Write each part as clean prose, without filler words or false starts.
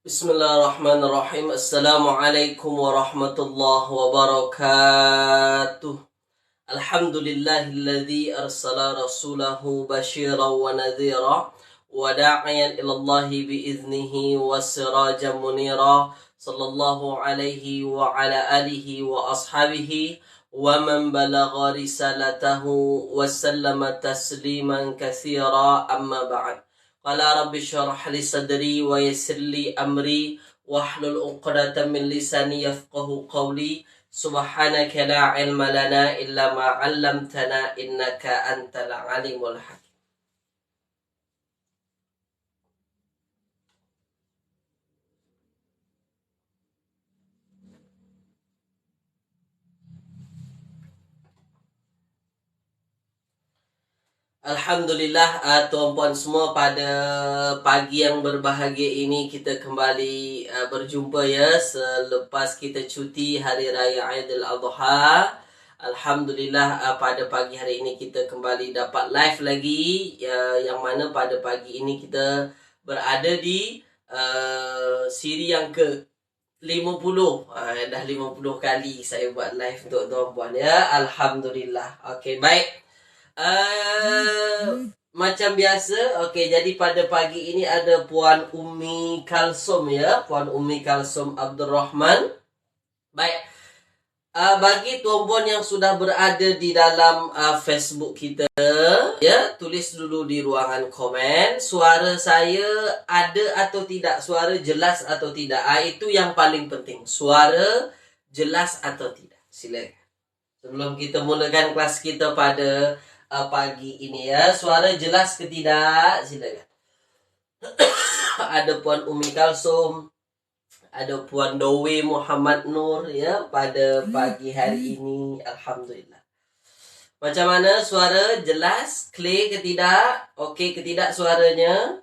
Bismillahirrahmanirrahim. Assalamualaikum warahmatullahi wabarakatuh. Alhamdulillahilladzi arsala rasulahu basyiran wa nadhira wa da'iyan ilallahi biiznihi wa sirajan munira. Sallallahu alaihi wa ala alihi wa ashabihi wa man balagha risalatahu wa sallama tasliman katsira, amma ba'd. Qala rabbi syrah li sadri wa yassir li amri wahlul 'uqdatam min lisani yafqahu qawli. Subhanaka la ilma lana illa ma 'allamtana innaka antal alimul hakim. Alhamdulillah, tuan-puan semua, pada pagi yang berbahagia ini kita kembali berjumpa ya selepas kita cuti hari raya Aidil Adha. Alhamdulillah, pada pagi hari ini kita kembali dapat live lagi, yang mana pada pagi ini kita berada di siri yang ke 50. Dah 50 kali saya buat live untuk tuan-puan ya. Alhamdulillah. Okey, baik. Macam biasa, okey, jadi pada pagi ini ada Puan Ummi Kalsum ya, Puan Ummi Kalsum Abdul Rahman. Baik, bagi tuan-puan yang sudah berada di dalam Facebook kita ya, tulis dulu di ruangan komen suara saya ada atau tidak, suara jelas atau tidak. Itu yang paling penting, suara jelas atau tidak. Silakan. Sebelum kita mulakan kelas kita pada pagi ini ya, suara jelas ke tidak, silakan. Ada Puan Ummi Kalsum, ada Puan Dowe Muhammad Nur ya pada pagi hari ini. Alhamdulillah. Macam mana, suara jelas, clear ke tidak? Okey ke tidak suaranya?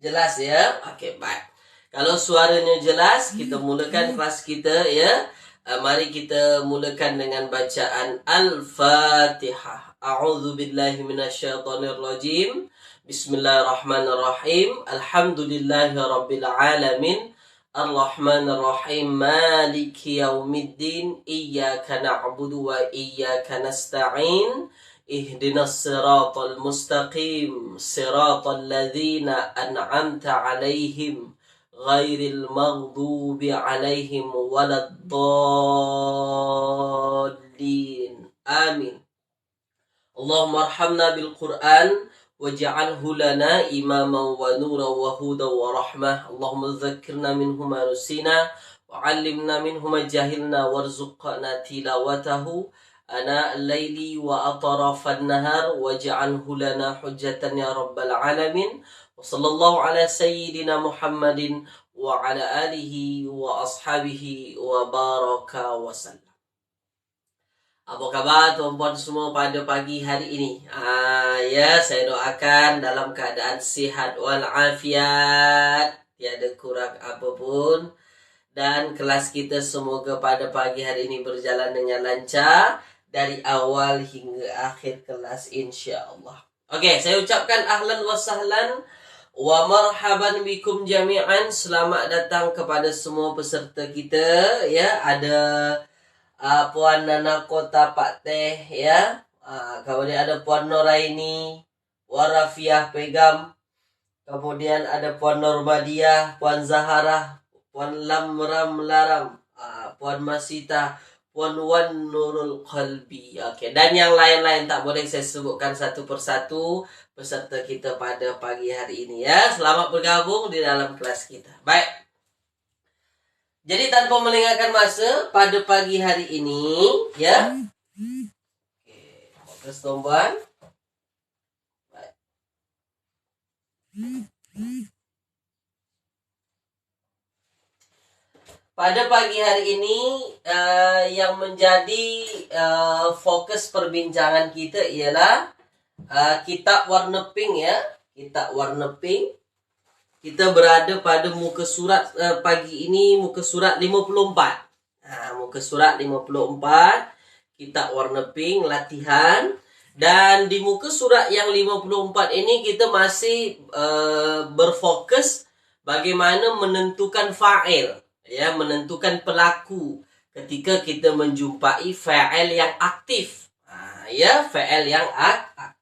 Jelas ya? Okey, baik. Kalau suaranya jelas, kita mulakan kelas kita ya. Mari kita mulakan dengan bacaan Al-Fatihah. A'udzu billahi minasyaitonir rajim. Bismillahirrahmanirrahim. Alhamdulillahirabbil alamin. Arrahmanir rahim. Maliki yaumiddin. Iyyaka na'budu wa iyyaka nasta'in. Ihdinas siratal mustaqim. Siratal ladzina an'amta 'alaihim ghairil maghdubi 'alaihim waladdallin. Amin. Allahumma arhamna bil Qur'an waj'alhu lana imaman wa nuran wa hudan wa rahmah. Allahumma dzakkirna minhu ma nusina wa 'allimna minhu ma jahilna warzuqna tilawatahu ana al-laili wa atrafan nahar waj'alhu lana hujjatan ya rabbal alamin. Wa sallallahu ala sayyidina Muhammadin wa ala alihi wa ashabihi wa baraka wa sallam. Apa khabar tuan-puan semua pada pagi hari ini? Ya, saya doakan dalam keadaan sihat walafiat, tiada kurang apapun, dan kelas kita semoga pada pagi hari ini berjalan dengan lancar dari awal hingga akhir kelas, insya-Allah. Okey, saya ucapkan ahlan wa sahlan wa marhaban bikum jami'an. Selamat datang kepada semua peserta kita ya. Ada Puan Nana Kota Pak Teh ya. Kemudian ada Puan Noraini, Warafiah Pegam. Kemudian ada Puan Normadiah, Puan Zahara, Puan Lamram Laram, Puan Masita, Puan Wan Nurul Qalbi. Okey, dan yang lain-lain tak boleh saya sebutkan satu persatu peserta kita pada pagi hari ini ya. Selamat bergabung di dalam kelas kita. Baik. Jadi tanpa melengahkan masa pada pagi hari ini ya. Okey, fokus tuan-puan. Baik. Pada pagi hari ini yang menjadi fokus perbincangan kita ialah kitab warna pink ya. Kitab warna pink. Kita berada pada muka surat pagi ini, muka surat 54. Muka surat 54, kitab warna pink, latihan. Dan di muka surat yang 54 ini kita masih berfokus bagaimana menentukan fa'il, ya, menentukan pelaku ketika kita menjumpai fa'il yang aktif. Ya, fa'il yang aktif.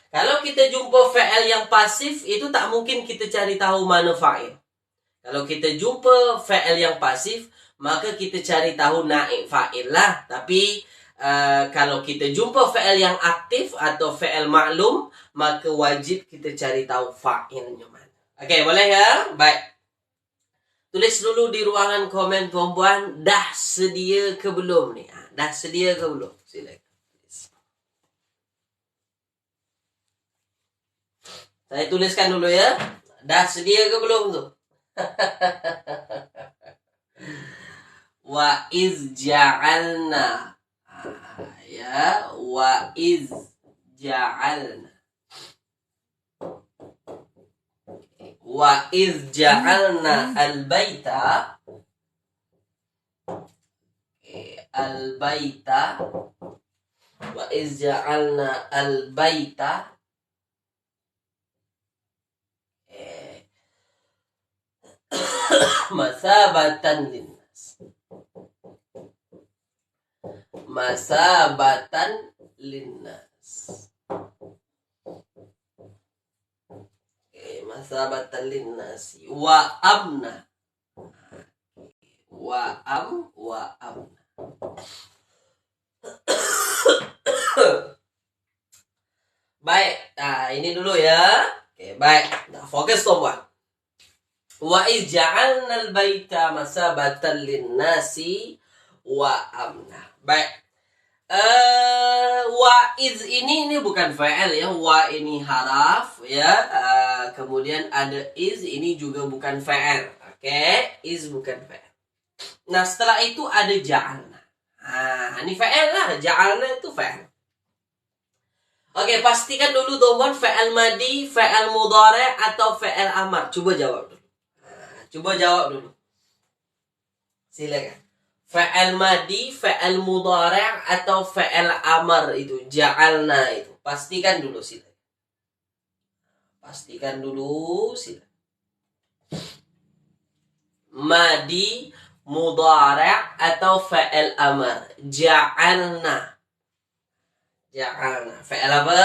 Kalau kita jumpa fa'il yang pasif, itu tak mungkin kita cari tahu mana fa'il. Kalau kita jumpa fa'il yang pasif, maka kita cari tahu naib fa'il lah. Tapi kalau kita jumpa fa'il yang aktif atau fa'il maklum, maka wajib kita cari tahu fa'ilnya mana. Okey, boleh ya? Baik. Tulis dulu di ruangan komen tuan-puan, dah sedia ke belum ni? Dah sedia ke belum? Silakan. Saya tuliskan dulu ya. Dah sedia ke belum tu? Wa iz ja'alna. Ya, wa iz ja'alna. Wa iz ja'alna al-baita. Al-baita. Wa iz ja'alna al-baita. Masabatan linnas. Masabatan linnas. Masabatan linnas. Wa amna. Wa amna. Baik, ini dulu ya. Oke, baik. Fokus tuan-puan. Wa iz ja'alna al-baita masabatan lin-nasi wa amna. Baik. Wa iz ini bukan fa'il ya. Wa ini haraf ya. Kemudian ada iz, ini juga bukan fa'il. Oke, iz bukan fa'il. Nah, setelah itu ada ja'alna. Ini fa'il lah. Ja'alna itu fa'il. Oke, pastikan dulu teman fa'il madi, fa'il mudhari' atau fa'il amar. Coba jawab dulu. Coba jawab dulu. Silakan. Fa'il madi, fa'il mudhari' atau fa'il amar itu, ja'alna itu. Pastikan dulu silakan. Pastikan dulu silakan. Madi, mudhari' atau fa'il amar, ja'alna. Ja'alna. Fa'il apa?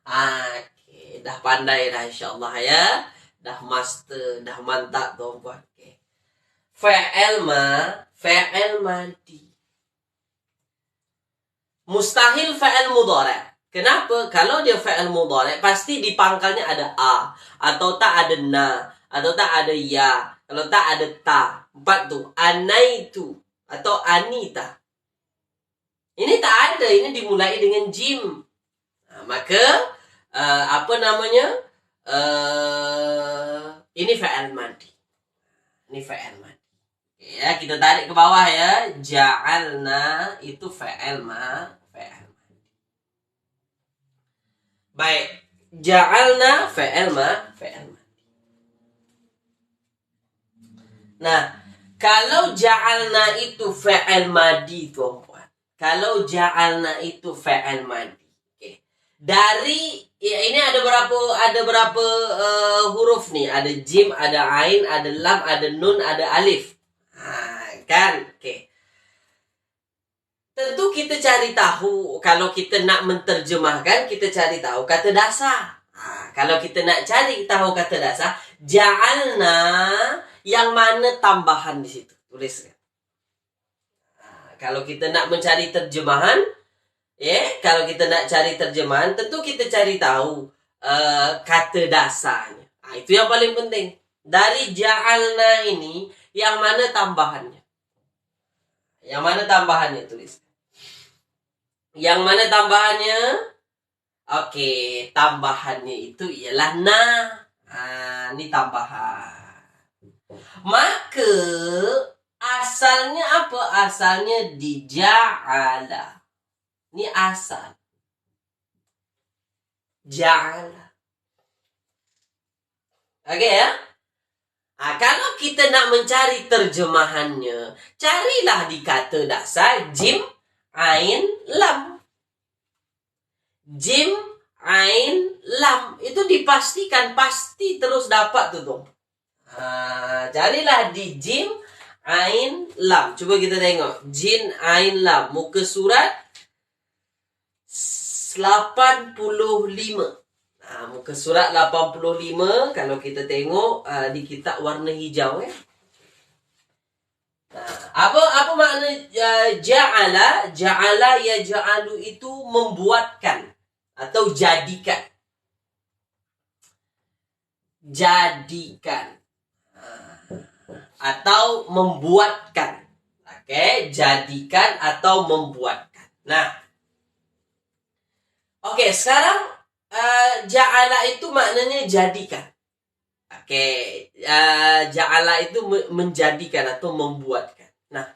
Oke, dah pandai dah insyaallah ya. Dah master, dah mantap tuan-puan. Okay. Fa'il madi. Mustahil fa'il mudhari'. Kenapa? Kalau dia fa'il mudhari', pasti di pangkalnya ada a, atau tak ada na, atau tak ada ya, kalau tak ada ta. 4 tu. Anaitu atau anita. Ini tak ada, ini dimulai dengan jim. Maka apa namanya? Ini fa'il madi. Ini fa'il madi. Ya, kita tarik ke bawah ya. Ja'alna itu fa'il madi. Baik. Ja'alna fa'il madi. Nah, kalau ja'alna itu fa'il madi tuan-puan. Kalau ja'alna itu fa'il madi. Dari ini ada berapa huruf nih? Ada jim, ada ain, ada lam, ada nun, ada alif. Kan? Oke. Tentu kita cari tahu, kalau kita nak menterjemahkan, kita cari tahu kata dasar. Kalau kita nak cari tahu kata dasar, ja'alna yang mana tambahan di situ? Tuliskan. Kalau kita nak mencari terjemahan, kalau kita nak cari terjemahan, tentu kita cari tahu kata dasarnya. Itu yang paling penting. Dari ja'alna ini, yang mana tambahannya? Yang mana tambahannya? Tulis. Yang mana tambahannya? Oke, tambahannya itu ialah na. Ini tambahan. Maka, asalnya apa? Asalnya di ja'ala. Ini asal. Ja'ala. Oke ya? Kalau kita nak mencari terjemahannya, carilah di kata dasar jim, ain, lam. Jim, ain, lam. Itu dipastikan pasti terus dapat tuh dong. Carilah di jim, ain, lam. Coba kita tengok. Jin, ain, lam. Muka surat 85. Muka surat 85. Kalau kita tengok di kitab warna hijau. Apa makna ja'ala? Ja'ala yaj'alu itu membuatkan atau jadikan. Jadikan atau membuatkan. Oke, jadikan atau membuatkan. Nah, oke, sekarang ja'ala itu maknanya jadikan. Oke, ja'ala itu menjadikan atau membuatkan. Nah,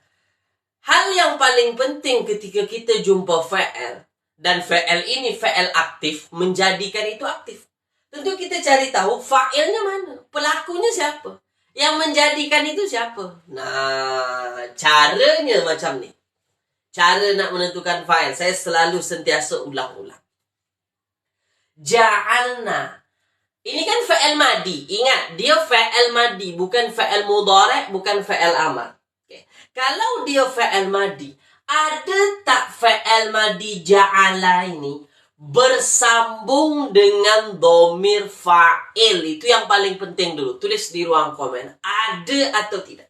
hal yang paling penting ketika kita jumpa fa'il, dan fa'il ini fa'il aktif, menjadikan itu aktif. Tentu kita cari tahu fa'ilnya mana, pelakunya siapa, yang menjadikan itu siapa. Nah, caranya macam ni. Cara nak menentukan fa'il, saya selalu sentiasa ulang-ulang. Ja'alna. Ini kan fa'il madi. Ingat, dia fa'il madi, bukan fa'il mudhari', bukan fa'il amar. Okay. Kalau dia fa'il madi, ada tak fa'il madi ja'ala ini bersambung dengan dhamir fa'il? Itu yang paling penting dulu. Tulis di ruang komen. Ada atau tidak?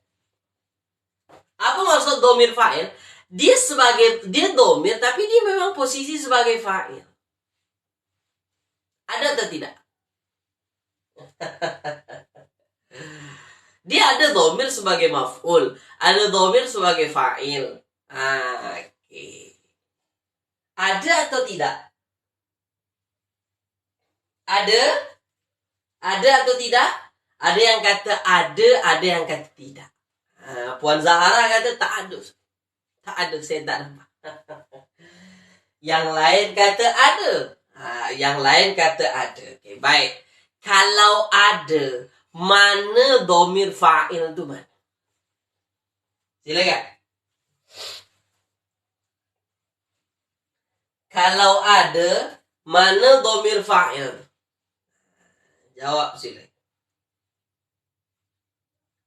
Apa maksud dhamir fa'il? Dia dhamir, tapi dia memang posisi sebagai fa'il. Ada atau tidak? Dia ada dhamir sebagai maf'ul, ada dhamir sebagai fa'il. Okay. Ada atau tidak? Ada atau tidak? Ada yang kata ada yang kata tidak. Puan Zahara kata tak ada. Tak ada, saya tak nampak. Yang lain kata ada. Yang lain kata ada. Okay, baik. Kalau ada, mana dhamir fa'il tu mana? Silakan. Kalau ada, mana dhamir fa'il? Jawab silakan.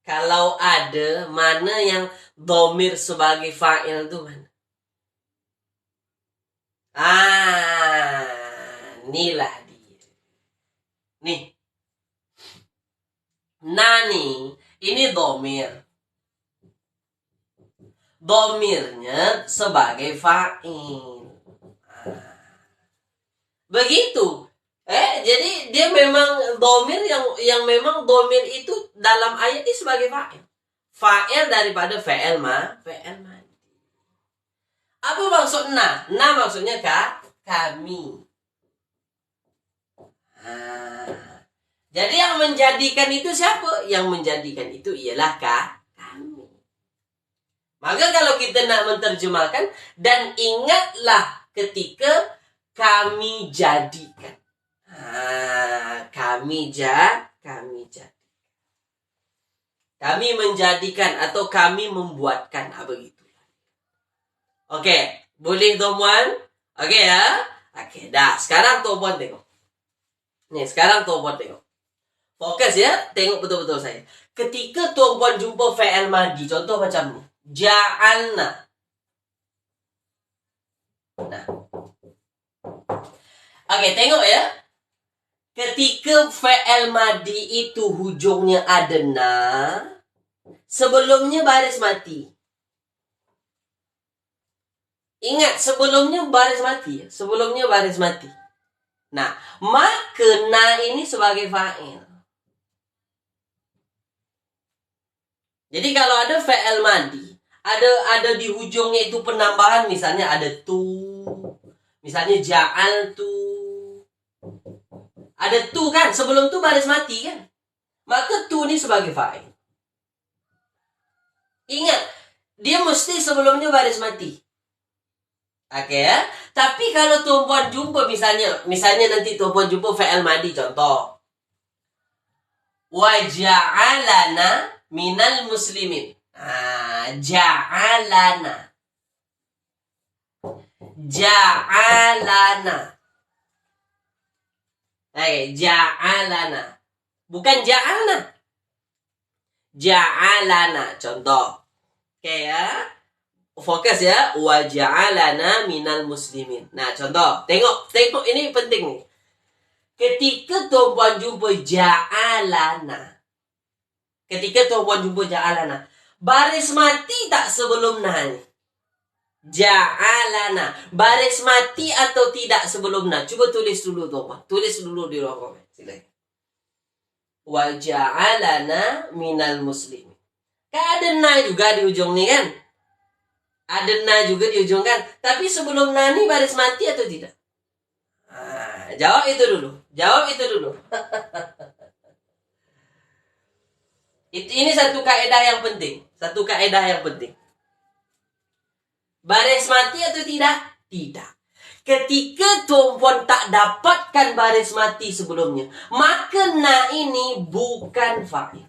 Kalau ada, mana yang dhamir sebagai fa'il tu mana? Inilah dia. Nih. Nani, ini dhamir. Dhamirnya sebagai fa'il. Begitu. Jadi dia memang dhamir yang memang dhamir itu dalam ayat ini sebagai fa'il. Fa'il daripada fa'il madi. Apa maksud na? Na maksudnya kami. Jadi yang menjadikan itu siapa? Yang menjadikan itu ialah kami. Maka kalau kita nak menterjemahkan, dan ingatlah ketika kami jadikan. Kami jadikan. Kami menjadikan atau kami membuatkan. Begitu. Okey, boleh tuan-puan? Okey ya? Okey, dah. Sekarang tuan-puan tengok. Nih, sekarang tuan-puan tengok. Fokus ya, tengok betul-betul saya. Ketika tuan-puan jumpa fa'il madi, contoh macam ni. Ja'alna. Nah. Okey, tengok ya. Ketika fa'il madi itu hujungnya ada na, sebelumnya baris mati. Ingat, sebelumnya baris mati. Sebelumnya baris mati. Nah, maka na ini sebagai fa'il. Jadi kalau ada fa'il madi, ada di hujungnya itu penambahan, misalnya ada tu, misalnya ja'al tu. Ada tu kan, sebelum tu baris mati kan. Maka tu ni sebagai fa'il. Ingat, dia mesti sebelumnya baris mati. Oke ya. Tapi kalau tuan-puan jumpa misalnya nanti tuan-puan jumpa fa'il madi, contoh. Wa ja'alana minal muslimin. Ja'alana. Ja'alana. Ja'alana. Bukan ja'alna. Ja'alana. Contoh. Oke ya. Fokus ya. Wa ja'alana minal muslimin. Nah, contoh. Tengok ini penting nih. Ketika tuan jumpa ja'alana. Baris mati tak sebelum na ni? Ja'alana. Baris mati atau tidak sebelum na? Coba tulis dulu tuan. Tulis dulu di ruang komen. Silakan. Wa ja'alana minal muslimin. Kan ada na juga di ujung ni kan? Ada na juga di ujung kan? Tapi sebelum na ni baris mati atau tidak? Jawab itu dulu. Ini satu kaidah yang penting. Baris mati atau tidak? Tidak. Ketika tuan tak dapatkan baris mati sebelumnya, maka na ini bukan fa'il.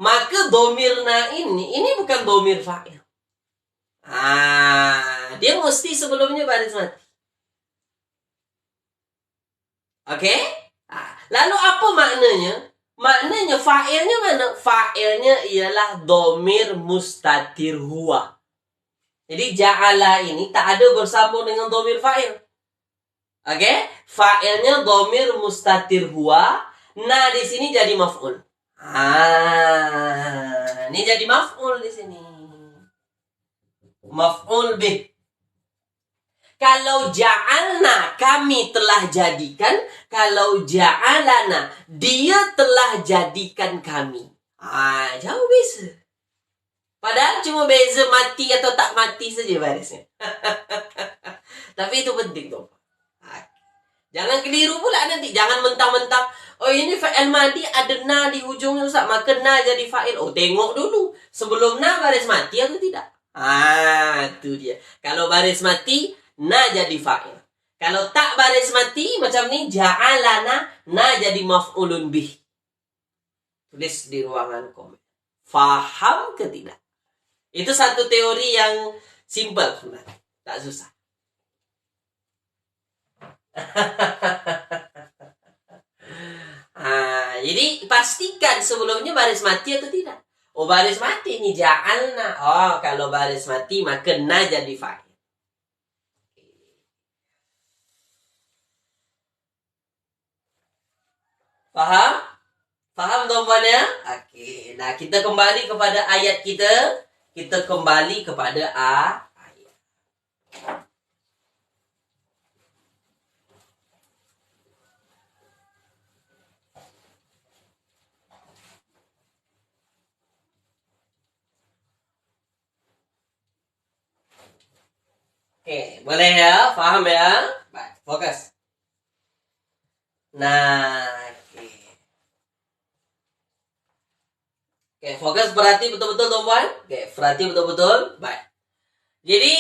Maka domir na ini bukan domir fa'il. Dia mesti sebelumnya baris mati. Oke? Lalu apa maknanya? Maknanya fa'ilnya mana? Fa'ilnya ialah domir mustatir huwa. Jadi ja'ala ini tak ada bersambung dengan domir fa'il. Oke? Fa'ilnya domir mustatir huwa. Nah, di sini jadi maf'ul. Ini jadi maf'ul di sini. Maf'ul bih. Kalau ja'alna, kami telah jadikan. Kalau ja'alana, dia telah jadikan kami. Jauh beza. Padahal cuma beza mati atau tak mati saja barisnya. Tapi itu penting tuh. Jangan keliru pula nanti. Jangan mentang-mentang, oh ini fa'il madi ada na di ujungnya Ustaz, maka na jadi fa'il. Oh, tengok dulu. Sebelum na baris mati atau tidak? Itu dia. Kalau baris mati, na jadi fa'il. Kalau tak baris mati, macam ni, ja'alana, na jadi maf'ulun bih. Tulis di ruangan komen. Faham ke tidak? Itu satu teori yang simple sebenarnya. Tak susah. Jadi pastikan sebelumnya baris mati atau tidak. Oh, baris mati ni ja'alna. Oh, kalau baris mati maka na jadi fa'il. Faham? Faham tuan-tuannya? Okey. Nah, kita kembali kepada ayat kita. Kita kembali kepada ayat. Okey, boleh ya? Faham ya? Baik, fokus. Nah, Oke, fokus perhati betul-betul tuan-tuan. Oke, perhati betul-betul. Baik. Jadi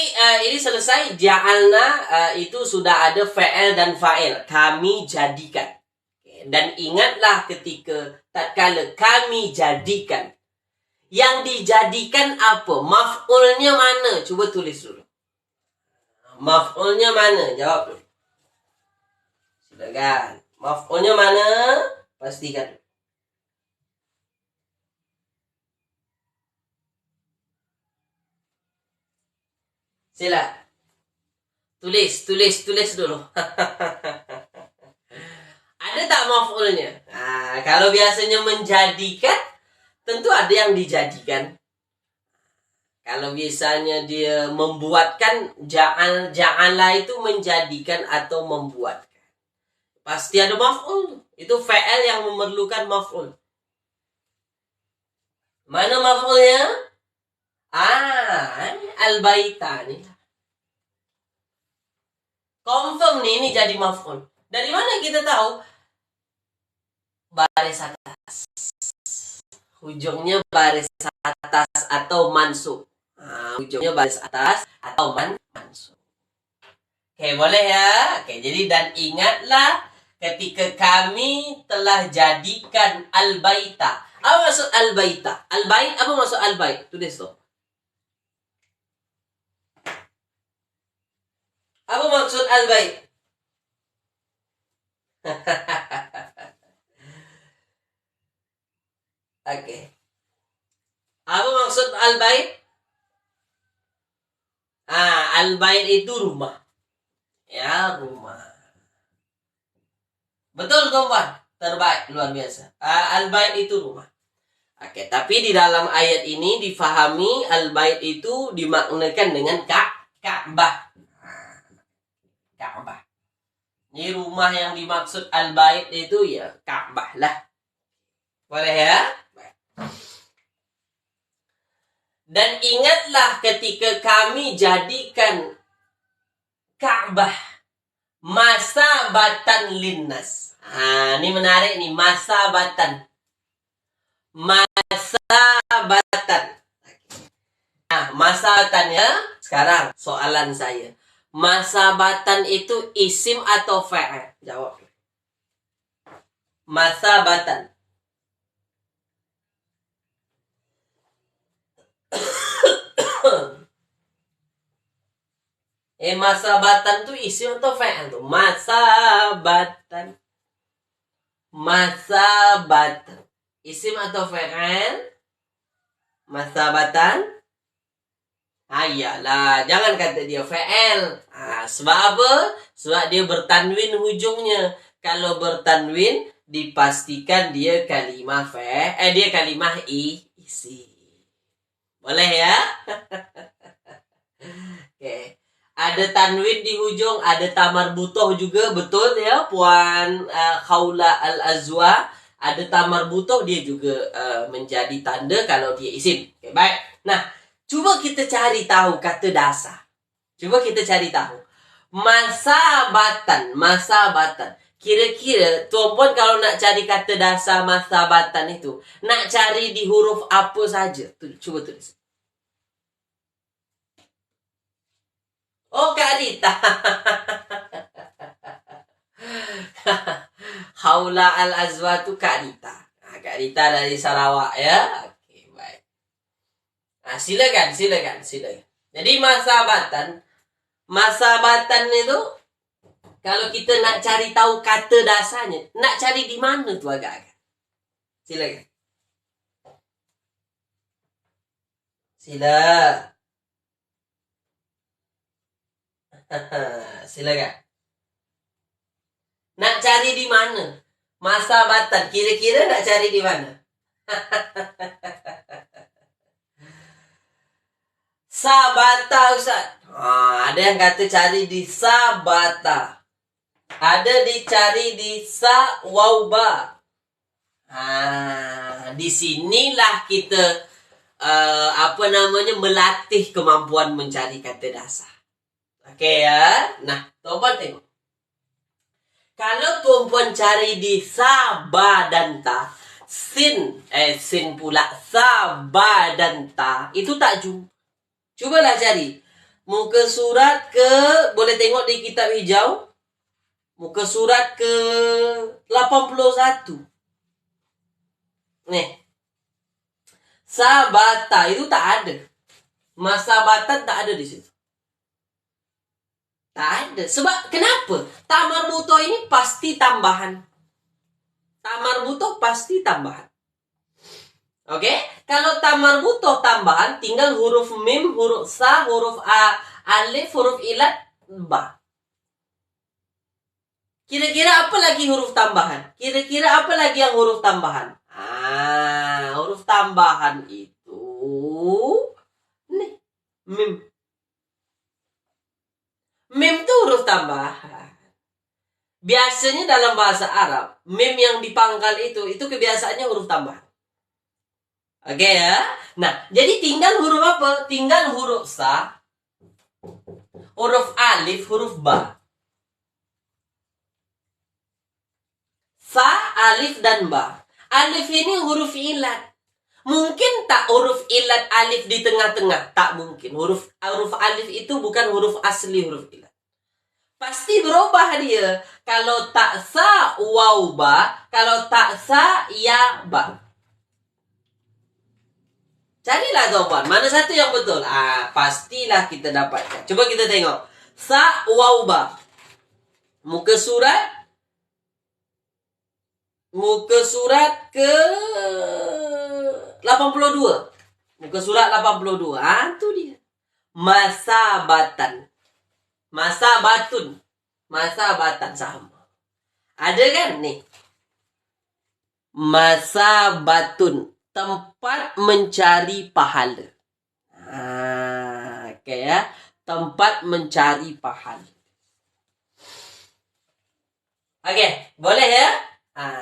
ini selesai. Ja'alna itu sudah ada fa'il dan fa'il. Kami jadikan. Oke, dan ingatlah ketika tatkala kami jadikan. Yang dijadikan apa? Maf'ulnya mana? Cuba tulis dulu. Maf'ulnya mana? Jawab dulu. Silakan. Maf'ulnya mana? Pastikan. Sila. Tulis dulu. Ada tak maf'ulnya? Kalau biasanya menjadikan, tentu ada yang dijadikan. Kalau biasanya dia membuatkan, ja'ala itu menjadikan atau membuatkan. Pasti ada maf'ul. Itu fa'il yang memerlukan maf'ul. Mana maf'ulnya? Al-baita nih. Confirm nih, ini jadi maf'ul. Dari mana kita tahu? Baris atas. Ujungnya baris atas atau mansub. Ujungnya baris atas atau mansub. Oke, boleh ya? Oke, jadi dan ingatlah ketika kami telah jadikan al-baita. Apa maksud al-baita? Al-bait, apa maksud al-bait? Tulis tuh. Apa maksud al-bait? Oke. Apa maksud al-bait? Al-bait itu rumah. Ya, rumah. Betul, Tuan. Terbaik, luar biasa. Al-bait itu rumah. Oke, tapi di dalam ayat ini difahami al-bait itu dimaknakan dengan Ka'bah. Ka'bah. Ini rumah yang dimaksud al-bait itu ya Ka'bah lah. Boleh ya? Dan ingatlah ketika kami jadikan Ka'bah masabatan linnas. Ini menarik nih, masabatan. Masabatan. Masabatan ya. Sekarang soalan saya. Masabatan itu isim atau fa'il? Jawab. Masabatan. Masabatan tuh isim atau fa'il tuh? Masabatan. Masabatan. Isim atau fa'il? Masabatan? Iyalah, jangan kata dia fa'il. Sebab apa? Sebab dia bertanwin hujungnya. Kalau bertanwin dipastikan dia kalimah dia kalimah isi. Boleh ya? Oke. Ada tanwin di hujung, ada tamar butoh juga, betul ya Puan Khawla Al-Azwa. Ada tamar butoh, dia juga menjadi tanda kalau dia isim. Oke, baik. Nah, coba kita cari tahu kata dasar. Coba kita cari tahu. Masabatan. Kira-kira tuan-puan kalau nak cari kata dasar masabatan itu, nak cari di huruf apa saja? Coba tulis. Oh, Kak Rita. Khawla Al-Azwa tu Kak Rita. Kak Rita dari Sarawak ya. Oke, baik. Silakan. Jadi masabatan itu kalau kita nak cari tahu kata dasarnya, nak cari di mana tu agak-agak. Silakan. Silakan. Nak cari di mana? Masabatan. Kira-kira nak cari di mana? Sabata, Ustaz. Ada yang kata cari di sabata. Ada dicari di sawauba. Disinilah kita melatih kemampuan mencari kata dasar. Oke ya. Nah, tuan-puan tengok. Kalau tuan-puan cari di Sabah dan Ta, sin pula Sabah dan Ta, itu tak jumpa. Cubalah cari. Muka surat boleh tengok di kitab hijau. Muka surat ke 81. Nih. Sabata itu tak ada. Masabatan tak ada di situ. Tak ada. Sebab kenapa? Tamar butoh ini pasti tambahan. Oke? Kalau tamar butoh tambahan, tinggal huruf mim, huruf sa, huruf alif, huruf ilat, ba. Kira-kira apa lagi huruf tambahan? Kira-kira apa lagi yang huruf tambahan? Huruf tambahan itu nih, mim. Mim itu huruf tambahan. Biasanya dalam bahasa Arab, mim yang dipangkal itu kebiasaannya huruf tambahan. Oke ya? Nah, jadi tinggal huruf apa? Tinggal huruf sa, huruf alif, huruf ba. Sa, alif, dan ba. Alif ini huruf ilat. Mungkin tak huruf ilat alif di tengah-tengah? Tak mungkin. Huruf alif itu bukan huruf asli huruf ilat. Pasti berubah dia. Kalau tak sa, waw ba. Kalau tak sa, ya ba. Carilah tuan-puan. Mana satu yang betul? Pastilah kita dapatkan. Coba kita tengok. Sa, waw ba. Muka surat Muka surat ke 82. Muka surat 82. Itu dia. Masabatan. Masabatun. Masabatan sama. Ada kan nih? Masabatun. Tempat mencari pahala. Oke ya. Tempat mencari pahala. Oke, boleh ya?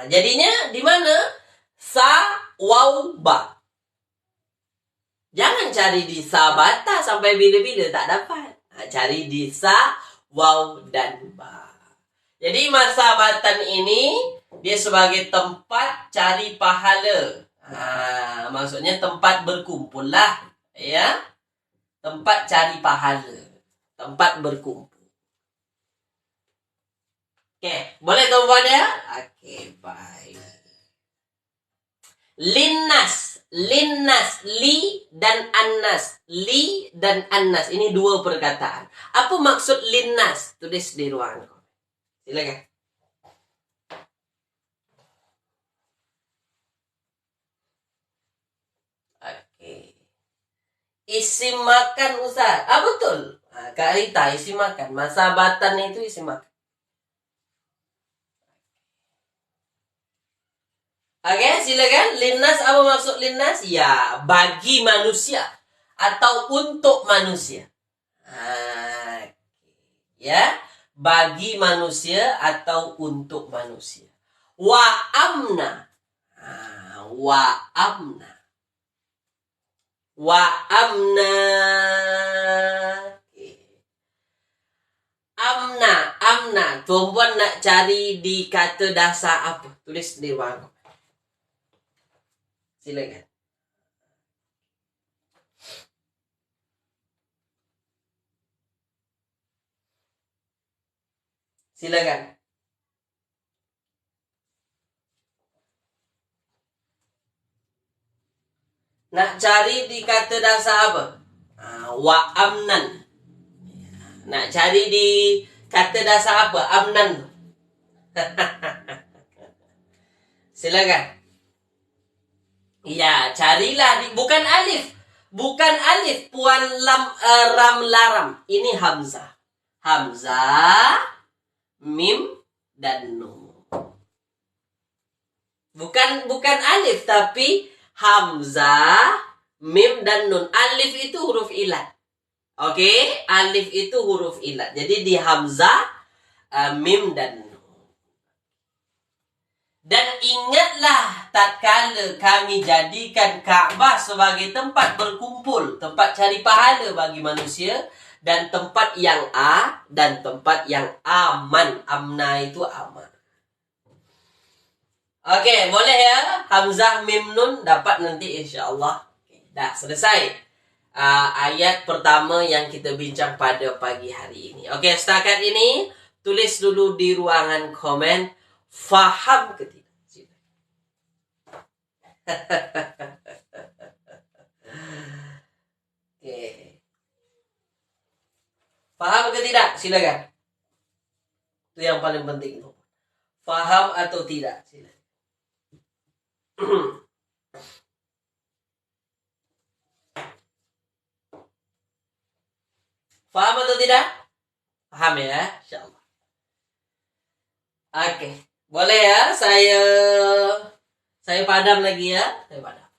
Jadinya di mana? Sa, waw, ba. Jangan cari di sabata sampai bila-bila tak dapat. Cari di sa, waw, dan ba. Jadi masabatan ini dia sebagai tempat cari pahala. Maksudnya tempat berkumpul lah, ya. Tempat cari pahala. Tempat berkumpul. Oke, boleh tuan ya? Oke, baik. Linnas, li dan annas. Li dan annas. Ini dua perkataan. Apa maksud linnas? Tulis di ruangan. Silakan. Oke. Isim makan Ustaz. Betul. Kak Rita, isim makan. Masabatan itu isim makan. Oke, silakan. Linnas, apa maksud linnas? Ya, bagi manusia atau untuk manusia. Ya, bagi manusia atau untuk manusia. Wa amna. Wa amna. Wa amna. Amna. Tuan-puan nak cari di kata dasar apa? Tulis di bawah. Silakan. Silakan. Nak cari di kata dasar apa? Wa amnan. Nak cari di kata dasar apa? Amnan. Silakan. Ya, carilah bukan alif. Bukan alif, puan ram laram. Ini hamzah. Hamzah, mim dan nun. Bukan alif tapi hamzah, mim dan nun. Alif itu huruf ilat. Oke, alif itu huruf ilat. Jadi di hamzah, mim dan nun. Dan ingatlah tatkala kami jadikan Kaabah sebagai tempat berkumpul, tempat cari pahala bagi manusia, dan tempat yang dan tempat yang aman. Amna itu aman. Oke, boleh ya? Hamzah mim nun dapat nanti insya-Allah. Dah selesai. Ayat pertama yang kita bincang pada pagi hari ini. Oke, setakat ini tulis dulu di ruangan komen. Faham ke tidak? Oke. Faham ke tidak? Silakan. Itu yang paling penting. Faham atau tidak? Silakan. Faham atau tidak? Paham ya? Insyaallah. Oke. Boleh ya? Saya padam lagi ya. Saya padam.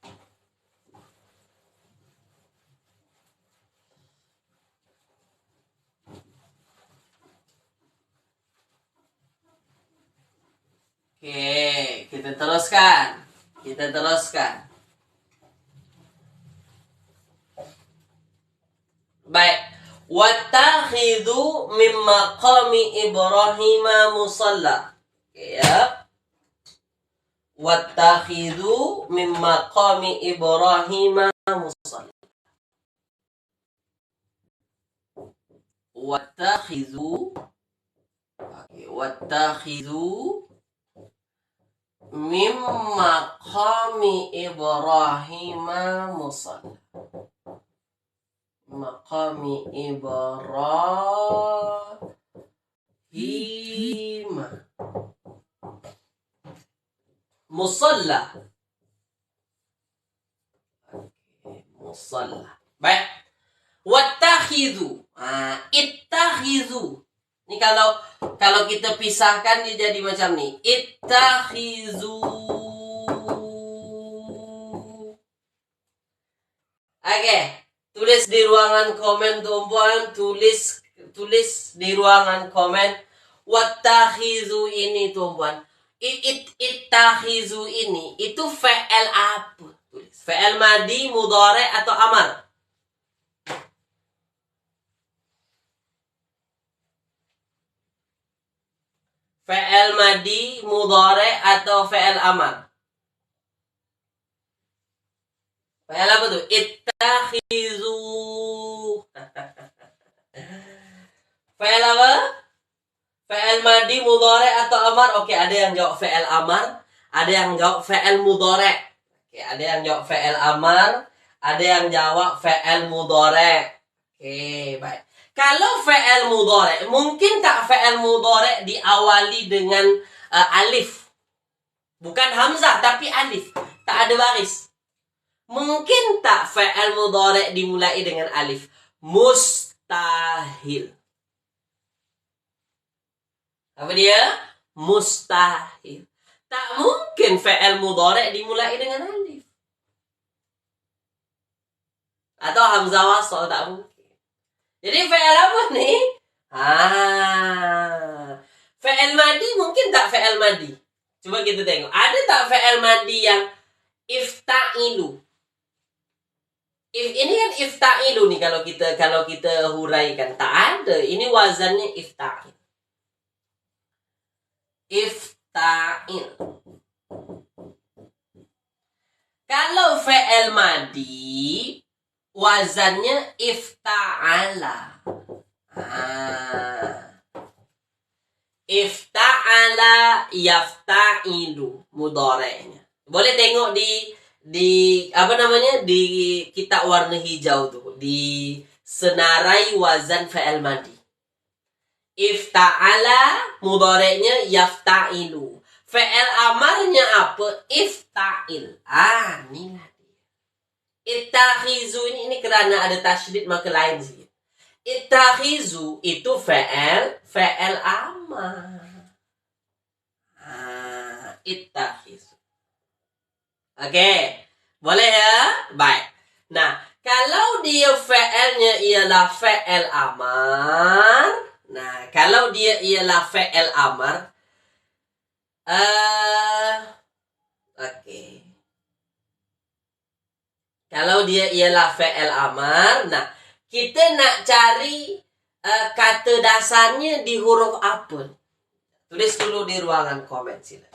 Oke, kita teruskan. Baik. Wattakhidhu min maqami Ibrahim musalla. Ya. Wattakhidhu min maqami Ibrahim musalla. Wattakhidhu min maqami Ibrahim musalla. Maqami Ibrahim. Musalla. Musalla. Baik. Wattakhidhu. Ittakhidhu. Ini kalau kita pisahkan dia jadi macam ni. Ittakhidhu. Oke. Tulis di ruangan komen tuan-puan. Tulis di ruangan komen. Wattakhidhu ini tuan-puan. Ittakhidhu ini. Itu fi'il apa? Tulis. Fi'il madi, mudhari atau amar? Fi'il madi, mudhari atau fi'il amar? Fi'il apa tuh? Ittakhizu. Fi'il apa? Fi'il madi, mudhari atau amar? Oke, ada yang jawab fi'il amar, ada yang jawab fi'il mudhari. Oke, ada yang jawab fi'il amar, ada yang jawab fi'il mudhari. Oke, baik. Kalau fi'il mudhari, mungkin tak fi'il mudhari diawali dengan alif? Bukan hamzah, tapi alif. Tak ada baris. Mungkin tak fi'il mudhari dimulai dengan alif? Mustahil. Apa dia? Mustahil. Tak mungkin fi'il mudhari dimulai dengan alif. Atau hamzah wasl, tak mungkin. Jadi fi'il apa nih? Fi'il madi mungkin tak fi'il madi? Coba kita tengok. Ada tak fi'il madi yang ifta'ilu? Ini kan ifta'ilu nih kalau kita huraikan. Tak ada. Ini wazannya ifta'il. Ifta'il. Kalau fi'il madi wazannya ifta'ala. Ifta'ala yafta'ilu mudhari'nya. Boleh tengok di apa namanya? Di kitab warna hijau tuh, di senarai wazan fi'il madi. Ifta'ala mudhari'nya yafta'ilu. Fi'il amarnya apa? Ifta'il. Inilah. Ittakhizu ini kerana ada tasydid maka lain sikit. Ittakhizu itu fi'il amar. Ittakhizu. Oke, boleh ya? Baik. Nah, kalau dia fi'ilnya ialah fi'il amar. Nah, kalau dia ialah fi'il amar. Oke. Kalau dia ialah fi'il amar, nah kita nak cari kata dasarnya di huruf apa? Tulis dulu di ruangan komen sila.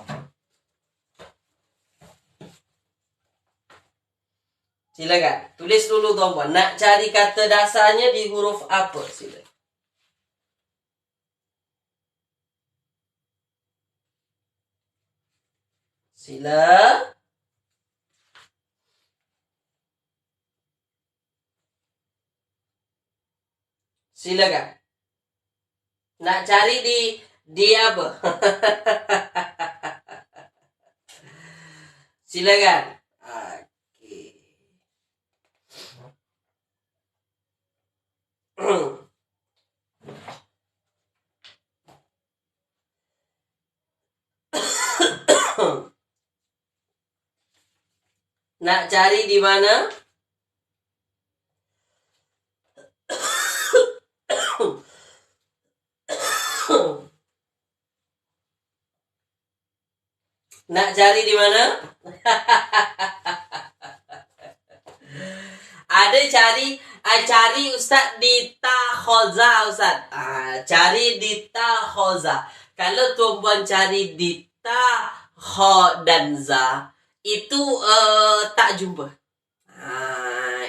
Silakan, tulis dulu tuan-puan. Nak cari kata dasarnya di huruf apa? Sila. Sila. Silakan. Nak cari di apa? Silakan. Nak cari di mana? Nak cari di mana? Ada cari Ustaz di takhoza Ustaz. Cari di takhoza. Kalau tuan-puan cari di ta, kho dan za itu tak jumpa.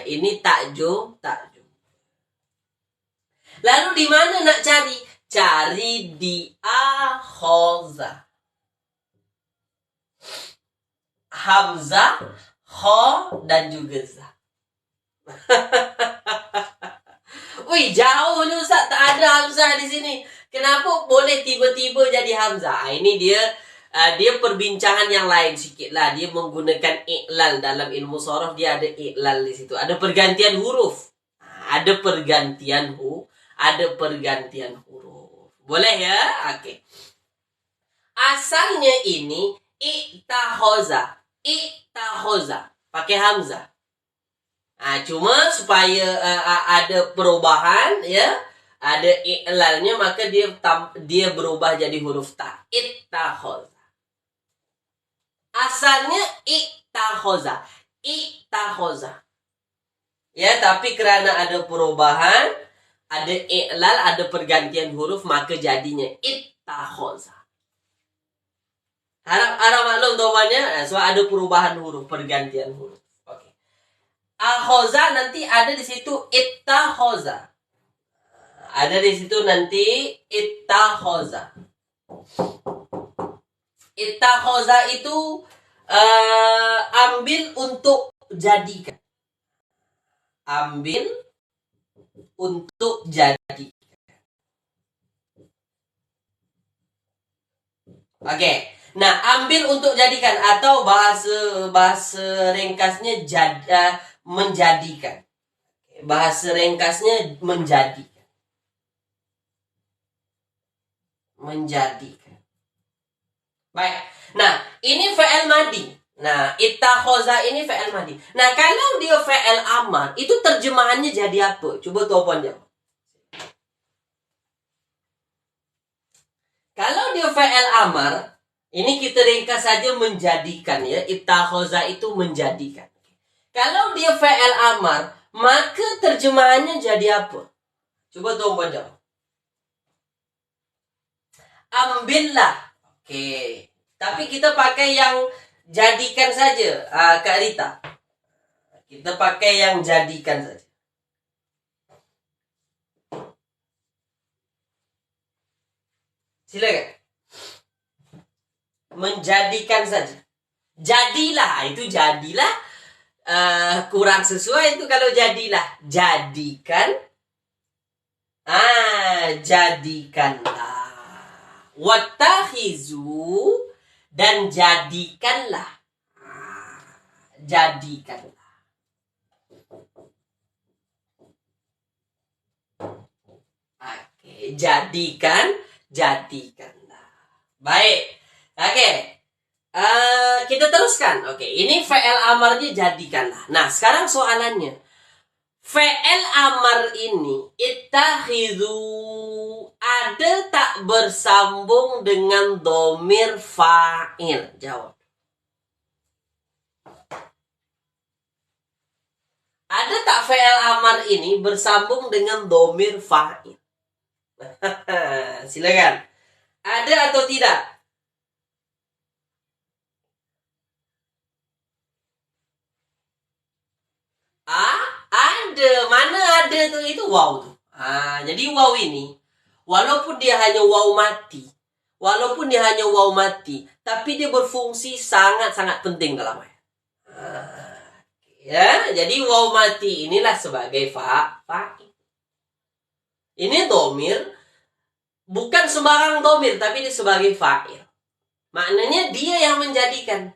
Ini tak jumpa. Lalu di mana nak cari? Cari di akhoza. Hamzah, kho dan juga za. Wih, jauh ni Ustaz, tak ada hamzah di sini. Kenapa boleh tiba-tiba jadi hamzah? Ini dia dia perbincangan yang lain sikit lah. Dia menggunakan i'lal dalam ilmu sorof. Dia ada i'lal di situ. Ada pergantian huruf. Ada pergantian huruf. Boleh ya? Oke. Asalnya ini i'tahoza. Pakai hamzah. Cuma supaya ada perubahan ya, ada i'lalnya, maka dia berubah jadi huruf ta. Ittakhoza. Asalnya ittakhoza. Ya, tapi karena ada perubahan, ada i'lal, ada pergantian huruf, maka jadinya ittakhoza. Harap maklum jawabannya. So ada perubahan huruf, pergantian huruf. Oke. Akhoza nanti ada di situ ittakhoza. Ada di situ nanti ittakhoza. Ittakhoza itu ambil untuk jadikan. Ambil untuk jadikan. Oke. Nah, ambil untuk jadikan atau bahasa ringkasnya menjadikan. Bahasa ringkasnya menjadikan. Baik. Nah, ini fi'il madi. Nah, ittakhoza ini fi'il madi. Nah, kalau dia fi'il amar, itu terjemahannya jadi apa? Coba tuan jawab. Kalau dia fi'il amar, ini kita ringkas saja menjadikan ya. Ittakhoza itu menjadikan. Kalau dia fi'il amar, maka terjemahannya jadi apa? Coba tuan jawab. Ambillah. Oke. Tapi kita pakai yang jadikan saja, Kak Rita. Kita pakai yang jadikan saja. Silakan. Menjadikan saja. Jadilah, itu jadilah. Kurang sesuai itu kalau jadilah. Jadikan. Jadikanlah. Wattakhizu, dan jadikanlah. Jadikanlah. Oke, jadikanlah. Baik. Oke. Kita teruskan. Oke, ini fi'il amarnya jadikanlah. Nah, sekarang soalannya. Fi'il amar ini ittakhidhu ada tak bersambung dengan domir fa'il? Jawab. Ada tak fi'il amar ini bersambung dengan domir fa'il? Silakan. Ada atau tidak? Ada. Mana ada tuh? Itu waw tuh. Jadi waw ini, walaupun dia hanya waw mati, tapi dia berfungsi sangat-sangat penting dalam ayat. Ya, jadi waw mati inilah sebagai fa'il. Ini domir, bukan sembarang domir, tapi dia sebagai fa'il. Maknanya dia yang menjadikan.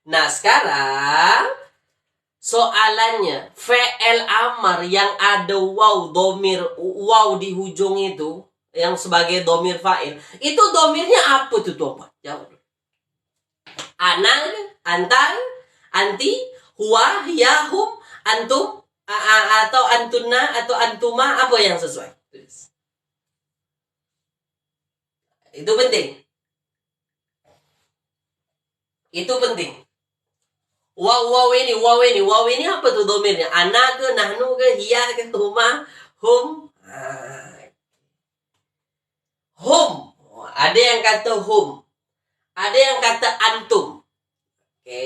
Nah, sekarang soalannya, fi'il amar yang ada waw, domir waw di hujung itu, yang sebagai domir fa'il, itu domirnya apa tuh Tuan? Jawab. Ana, anta, anti, huwa, hiya, hum, antum, atau antunna, atau antuma, apa yang sesuai? Itu penting. Waw ini apa tuh domirnya? Ana ke, nahnu ke, hiya ke, huma, hum. Hum. Ada yang kata hum. Ada yang kata antum. Oke.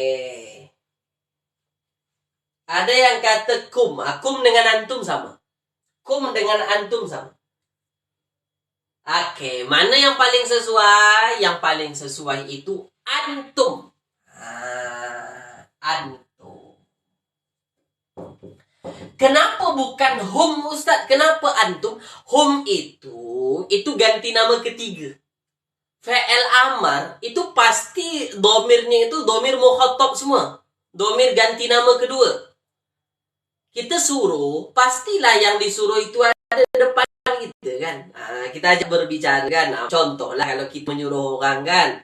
Ada yang kata kum. Kum dengan antum sama. Kum dengan antum sama. Oke. Mana yang paling sesuai? Yang paling sesuai itu antum. Antum. Kenapa bukan hum, Ustaz? Kenapa antum? Hum itu ganti nama ketiga. fi'il amar itu pasti domirnya itu domir mukhatab semua. Domir ganti nama kedua. Kita suruh, pastilah yang disuruh itu ada depan kita kan. Kita ajak berbicara kan. Contoh lah kalau kita menyuruh orang kan.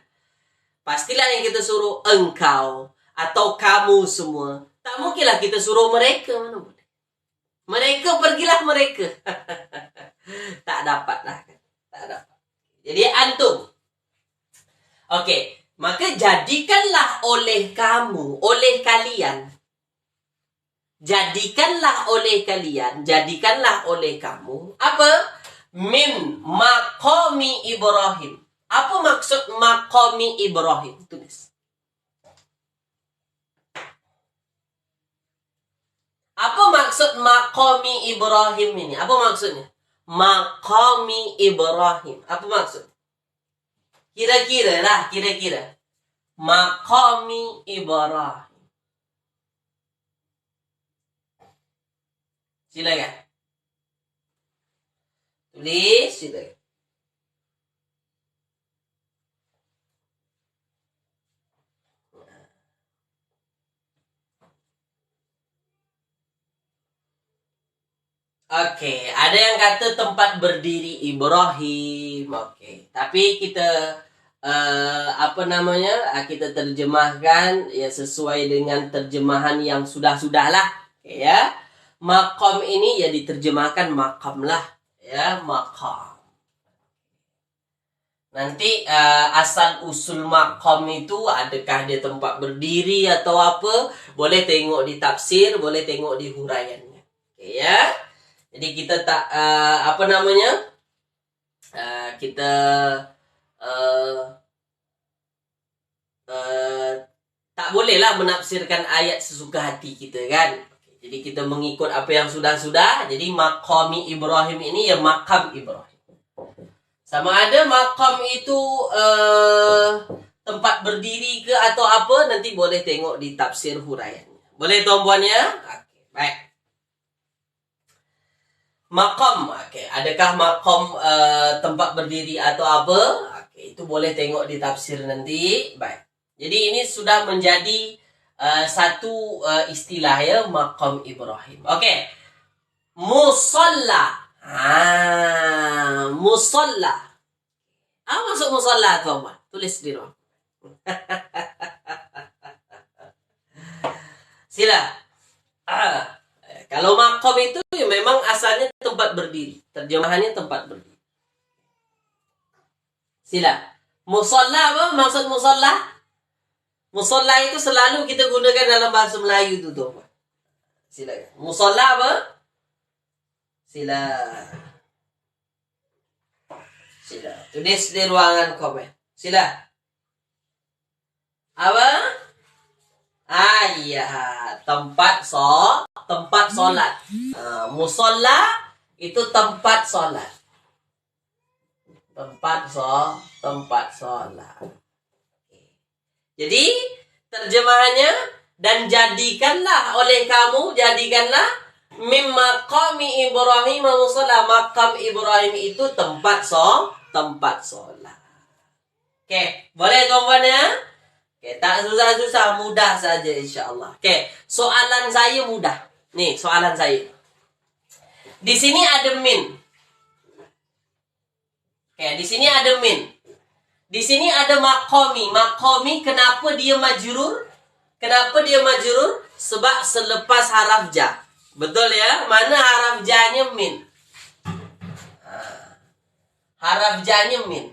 Pastilah yang kita suruh engkau atau kamu semua. Tak mungkinlah kita suruh mereka. Mana boleh. Mereka pergilah mereka. Tak dapat lah kan. Tak dapat. Jadi antum. Okey, maka jadikanlah oleh kamu, oleh kalian. Jadikanlah oleh kalian, jadikanlah oleh kamu. Apa? Min maqami Ibrahim. Apa maksud maqami Ibrahim? Tulis. Apa maksud maqami Ibrahim ini? Apa maksudnya? Maqami Ibrahim. Apa maksud? Kira-kira lah, kira-kira. Maqami Ibrahim. Silakan. Tulis, silakan. Okey, ada yang kata tempat berdiri Ibrahim. Okey, tapi kita kita terjemahkan ya sesuai dengan terjemahan yang sudah-sudah lah. Okay, ya. Maqam ini ya diterjemahkan makam lah. Ya, maqam. Nanti asal usul maqam itu adakah dia tempat berdiri atau apa? Boleh tengok di tafsir, boleh tengok di huraiannya. Okay, ya. Jadi kita tak tak bolehlah menafsirkan ayat sesuka hati kita kan. Jadi kita mengikut apa yang sudah-sudah. Jadi maqami Ibrahim ini ya makam Ibrahim. Sama ada makam itu tempat berdiri ke atau apa, nanti boleh tengok di tafsir huraiannya. Boleh tuan-puan ya? Okey, baik. Maqam, okay. Adakah maqam tempat berdiri atau apa? Okay. Itu boleh tengok di tafsir nanti. Baik. Jadi ini sudah menjadi satu istilah ya, maqam Ibrahim. Okey. Musalla. Musalla. Apa maksud musalla tuan-puan? Tulis di ruang. Sila. Kalau maqam itu ya memang asalnya tempat berdiri. Terjemahannya tempat berdiri. Sila. Musalla apa maksud musalla? Musalla itu selalu kita gunakan dalam bahasa Melayu itu tuh. Sila. Musalla apa? Sila. Sila. Tulis di ruangan komen. Sila. Apa? Iya, tempat solat. Musalla itu tempat solat. Tempat solat. Jadi terjemahannya, dan jadikanlah oleh kamu, jadikanlah mimma qami Ibrahim musalla. Makam Ibrahim itu tempat solat. Oke, boleh tuan-puan ya? Okay, tak susah-susah, mudah saja insya-Allah. Okay, soalan saya mudah. Nih, soalan saya. Di sini ada min. Okay, di sini ada min. Di sini ada maqami. Maqami kenapa dia majrur? Kenapa dia majrur? Sebab selepas haraf ja. Betul ya? Mana haraf ja-nya min? Haraf ja-nya min.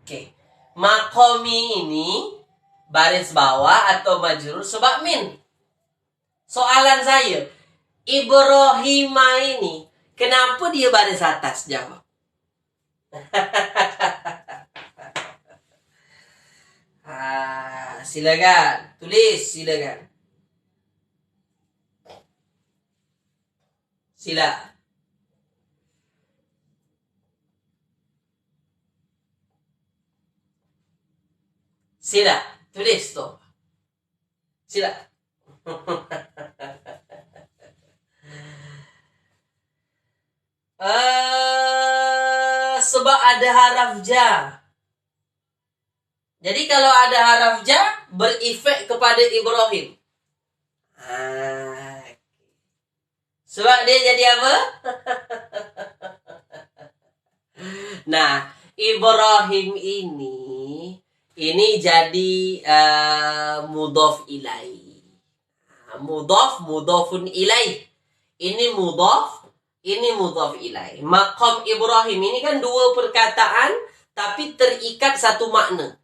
Okay. Maqami ini baris bawah atau majrur sebab min. Soalan saya, Ibrahima ini kenapa dia baris atas? Jawab. Silakan, tulis silakan. Sila. Sila. Tulis tu. Sila. Sebab ada haraf ja. Jadi kalau ada haraf ja berefek kepada Ibrahim. Sebab dia jadi apa? Nah, Ibrahim ini jadi mudhaf ilaih. Mudhafun ilaih. Ini mudhaf ilaih. Maqam Ibrahim ini kan dua perkataan tapi terikat satu makna.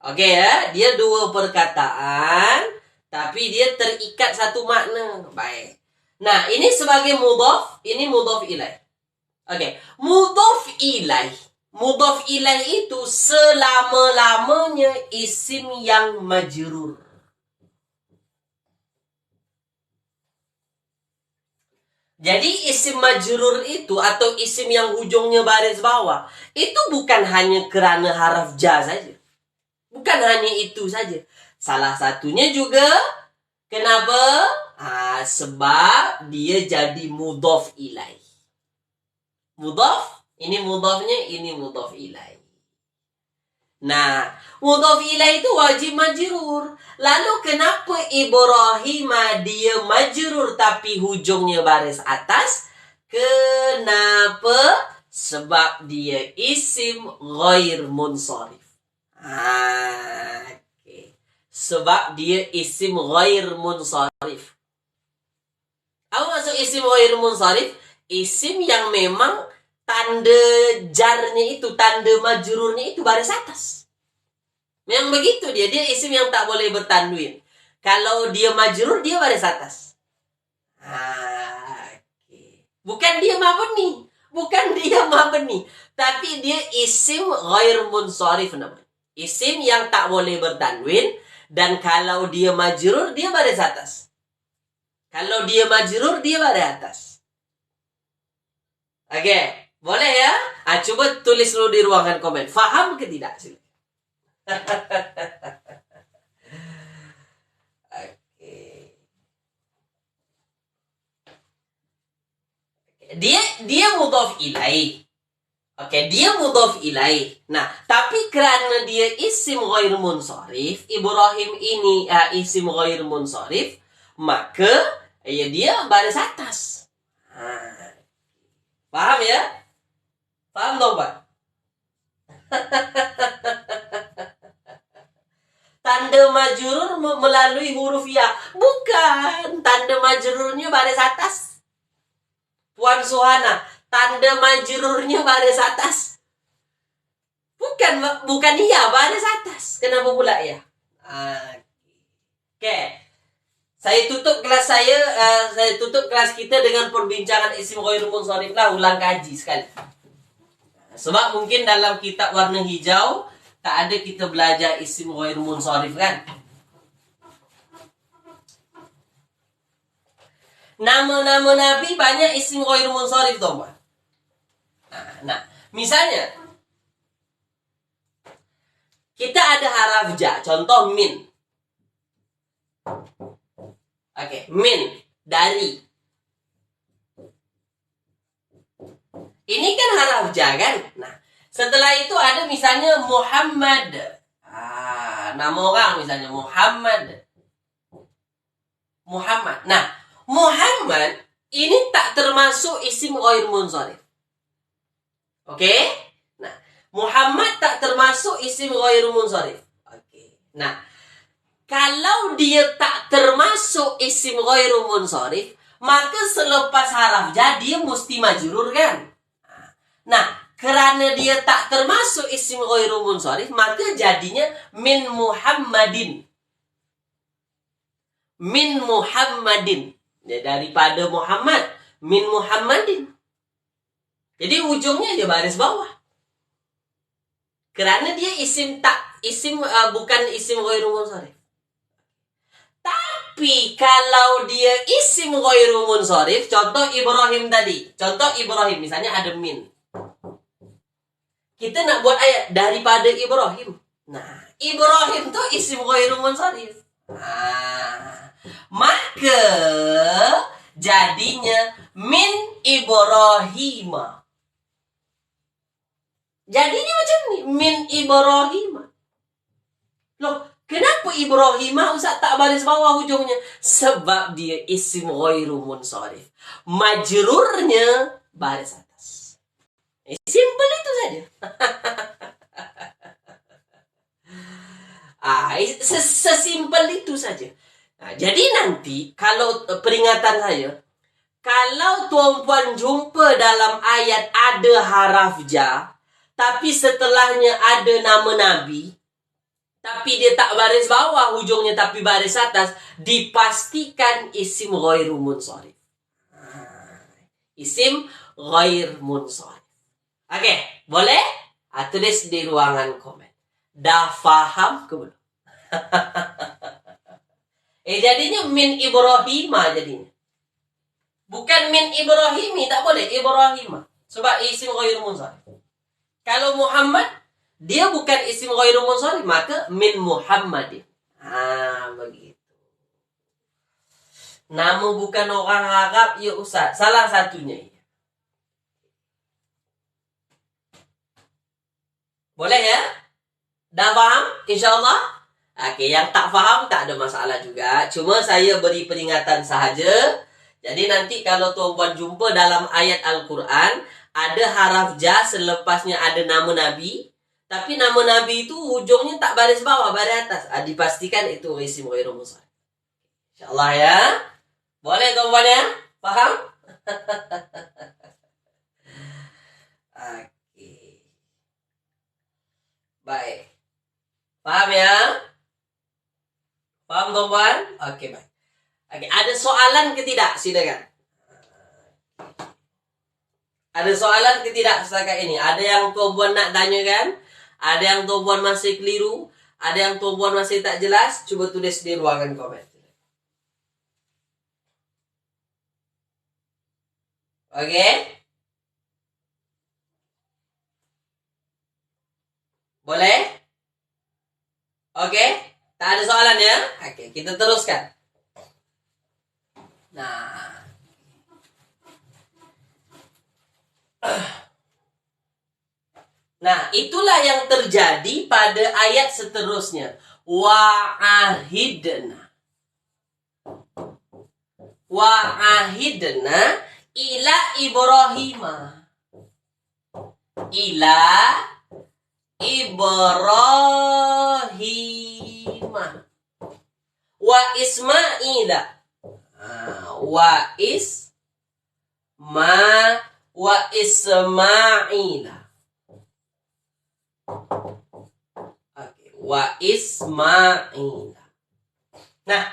Oke ya, dia dua perkataan tapi dia terikat satu makna. Baik. Nah, ini sebagai mudhaf, ini mudhaf ilaih. Oke, mudhaf ilaih. Mudhaf ilaih itu selama-lamanya isim yang majrur. Jadi isim majrur itu atau isim yang ujungnya baris bawah itu bukan hanya kerana haraf ja saja. Bukan hanya itu saja. Salah satunya juga kenapa? Sebab dia jadi mudhaf ilaih. Mudhaf, ini mudhafnya, ini mudhaf ilaih. Nah, mudhaf ilaih itu wajib majrur. Lalu kenapa Ibrahim dia majrur tapi hujungnya baris atas? Kenapa? Sebab dia isim ghair munsharif. Okay. Sebab dia isim ghair munsharif. Apa maksud isim ghair munsharif? Isim yang memang tanda jarnya itu, tanda majrurnya itu baris atas. Memang begitu dia. Dia isim yang tak boleh bertanwin. Kalau dia majrur, dia baris atas. Okay. Bukan dia mabni. Bukan dia mabni. Tapi dia isim ghair munsharif namanya. Isim yang tak boleh bertanwin. Dan kalau dia majrur, dia baris atas. Kalau dia majrur, dia baris atas. Oke, boleh ya? Coba tulis dulu di ruangan komen. Faham ke tidak? Oke. Dia mudhaf ilaih. Oke, dia mudhaf ilaih. Nah, tapi kerana dia isim ghair munsharif, Ibrahim ini isim ghair munsharif, maka ya dia baris atas. Paham ya? Paham dong, Pak? Tanda majrur melalui huruf ya. Bukan. Tanda majrurnya baris atas. Puan Suhana, tanda majrurnya baris atas. Bukan iya, baris atas. Kenapa pula ya? Oke. Saya tutup kelas kita dengan perbincangan isim ghair munsharif lah, ulang kaji sekali. Sebab mungkin dalam kitab warna hijau tak ada kita belajar isim ghair munsharif kan? Nama-nama nabi banyak isim ghair munsharif toh, Pak. Nah, misalnya kita ada haraf ja, contoh min. Oke, min, dari. Ini kan haraf ja kan? Nah, setelah itu ada misalnya Muhammad. Nama orang misalnya Muhammad. Nah, Muhammad ini tak termasuk isim ghair munsharif. Oke? Nah, Muhammad tak termasuk isim ghair munsharif. Oke. Nah, kalau dia tak termasuk isim ghairu munsharif, maka selepas haraf ja dia mesti majrur kan? Nah, kerana dia tak termasuk isim ghairu munsharif, maka jadinya min Muhammadin. Min Muhammadin. Ya, daripada Muhammad, min Muhammadin. Jadi ujungnya dia baris bawah. Kerana dia bukan isim ghairu munsharif. Tapi kalau dia isim ghairu munsharif, contoh Ibrahim tadi. Contoh Ibrahim, misalnya ada min. Kita nak buat ayat daripada Ibrahim. Nah, Ibrahim tuh isim ghairu munsharif. Maka jadinya min Ibrahim. Jadinya macam ni, min Ibrahim. Loh, kenapa Ibrahimah Ustaz tak baris bawah hujungnya? Sebab dia isim ghairu munsharif. Majrurnya baris atas. Simple itu saja. Sesimpel itu saja. Nah, jadi nanti kalau peringatan saya, kalau tuan-puan jumpa dalam ayat ada haraf ja, tapi setelahnya ada nama Nabi, tapi dia tak baris bawah hujungnya tapi baris atas, dipastikan isim ghairu munsharif. Isim ghair munsharif. Oke, boleh? Tulis di ruangan komen. Dah faham ke belum? Jadinya min Ibrahimah jadinya. Bukan min Ibrahimi, tak boleh Ibrahimah. Sebab isim ghairu munsharif. Kalau Muhammad, dia bukan isim ghairu munsharif, maka min Muhammadin. Begitu. Nama bukan orang Arab, ya Ustaz. Salah satunya. Boleh ya? Dah faham? InsyaAllah? Oke, yang tak faham tak ada masalah juga. Cuma saya beri peringatan sahaja. Jadi nanti kalau tuan-puan jumpa dalam ayat Al-Quran, ada haraf ja selepasnya ada nama Nabi. Tapi nama Nabi itu hujungnya tak baris bawah, baris atas. Dipastikan itu isim ghairu munsharif. InsyaAllah ya. Boleh tuan-puan ya? Faham? Oke. Baik. Paham ya? Paham tuan-puan? Oke, baik. Oke, ada soalan ke tidak? Silakan. Ada soalan ke tidak setakat ini? Ada yang tuan-puan nak tanyakan? Ada yang tuan-puan masih keliru? Ada yang tuan-puan masih tak jelas? Cuba tulis di ruangan komen. Oke? Boleh? Oke? Tak ada soalan ya? Oke, kita teruskan. Nah, itulah yang terjadi pada ayat seterusnya. Wa'ahidna. Wa'ahidna ila Ibrahimah. Ila Ibrahimah. Wa Ismaila. Wa Ismaila. Wa Ismaila. Nah,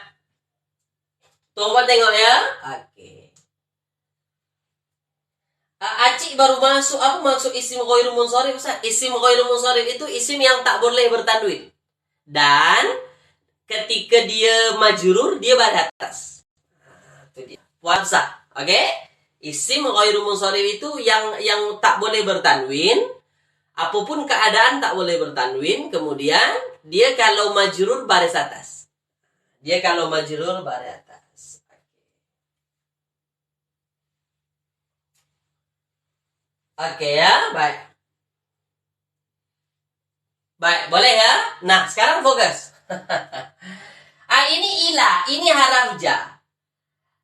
tuan-tuan tengok ya. Oke. Acik baru masuk. Apa maksud isim ghairu munsharif? Isim ghairu munsharif itu isim yang tak boleh bertanwin. Dan ketika dia majrur, dia baris atas. Itu dia. Puasa. Oke? Isim ghairu munsharif itu yang tak boleh bertanwin. Apapun keadaan tak boleh bertanwin. Kemudian dia kalau majrur baris atas. Dia kalau majrur baris atas. Oke ya, baik. Baik, boleh ya? Nah, sekarang fokus. Ini ila, ini haraf ja.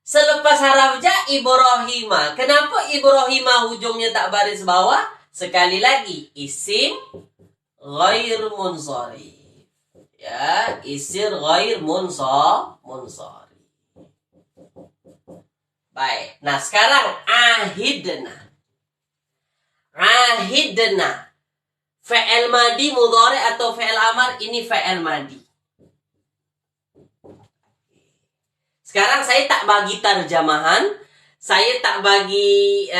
Selepas haraf ja, Ibrahimah. Kenapa Ibrahimah hujungnya tak baris bawah? Sekali lagi, isim ghair munsharif. Ya, isim ghair munsharif. Baik. Nah, sekarang ahidna. Ahidna. Fi'il madi mudhari atau fi'il amar, ini fi'il madi. Sekarang saya tak bagi terjemahan, saya tak bagi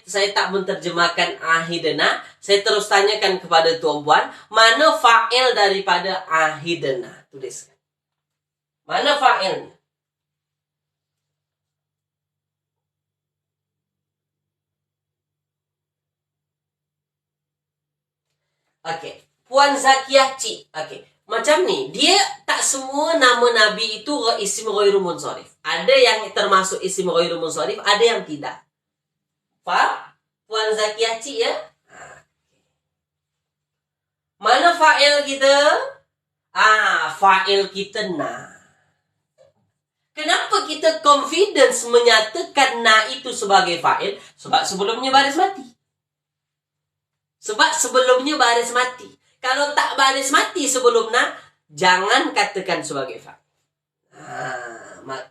saya tak menterjemahkan ahidna. Saya terus tanyakan kepada tuan-puan, mana fa'il daripada ahidna? Tuliskan. Mana fa'ilnya? Oke, Puan Zakiyah Cik. Oke, macam ni, dia tak semua nama Nabi itu isim ghairu munsharif. Ada yang termasuk isim ghairu munsharif, ada yang tidak. Faham? Puan Zakiyah Cik ya? Mana fa'il kita? Fa'il kita na. Kenapa kita confidence menyatakan na itu sebagai fa'il? Sebab sebelumnya baris mati. Kalau tak baris mati sebelum na, jangan katakan sebagai fa'il.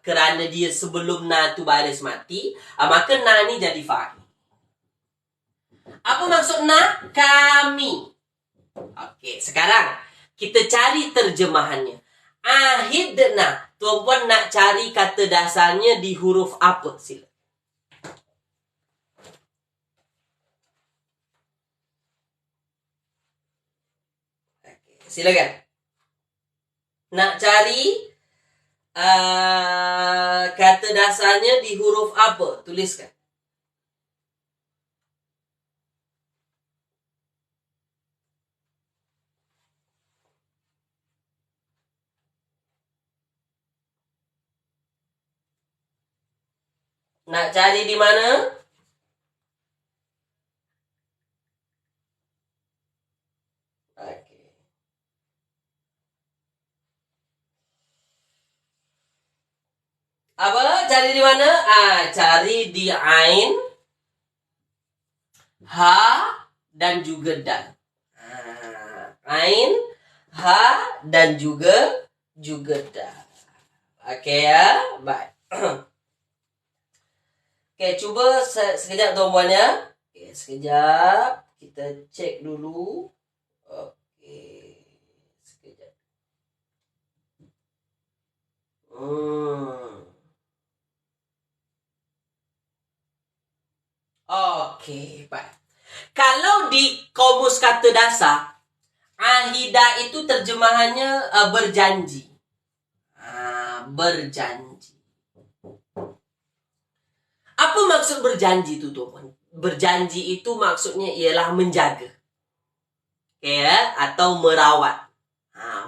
Kerana dia sebelum na tu baris mati, maka na ni jadi fa'il. Apa maksud na? Kami. Okey, sekarang kita cari terjemahannya. Ahidna. Tuan-puan nak cari kata dasarnya di huruf apa? Sila. Silakan. Nak cari kata dasarnya di huruf apa? Tuliskan. Nak cari di mana? Okey. Apa? Cari di mana? Cari di ain, ha, dan juga dal. Ain, ha, dan juga dal. Okey ya? Baik. Okey, cuba sekejap tuan-puan ya. Okey, sekejap. Kita cek dulu. Okey. Sekejap. Okey, baik. Kalau di kamus kata dasar, ahida itu terjemahannya berjanji. Berjanji. Apa maksud berjanji itu, tuan? Berjanji itu maksudnya ialah menjaga. Ya, atau merawat.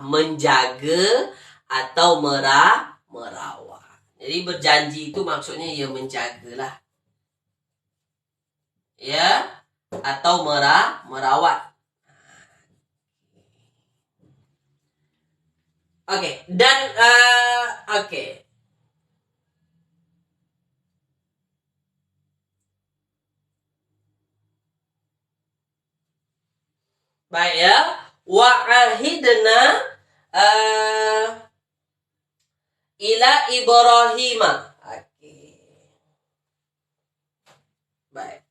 Menjaga atau merawat. Jadi berjanji itu maksudnya ia menjagalah. Ya, atau merawat. Okey, dan okey. Baik ya. Wa'ahidna ila Ibrahim. Okey. Baik.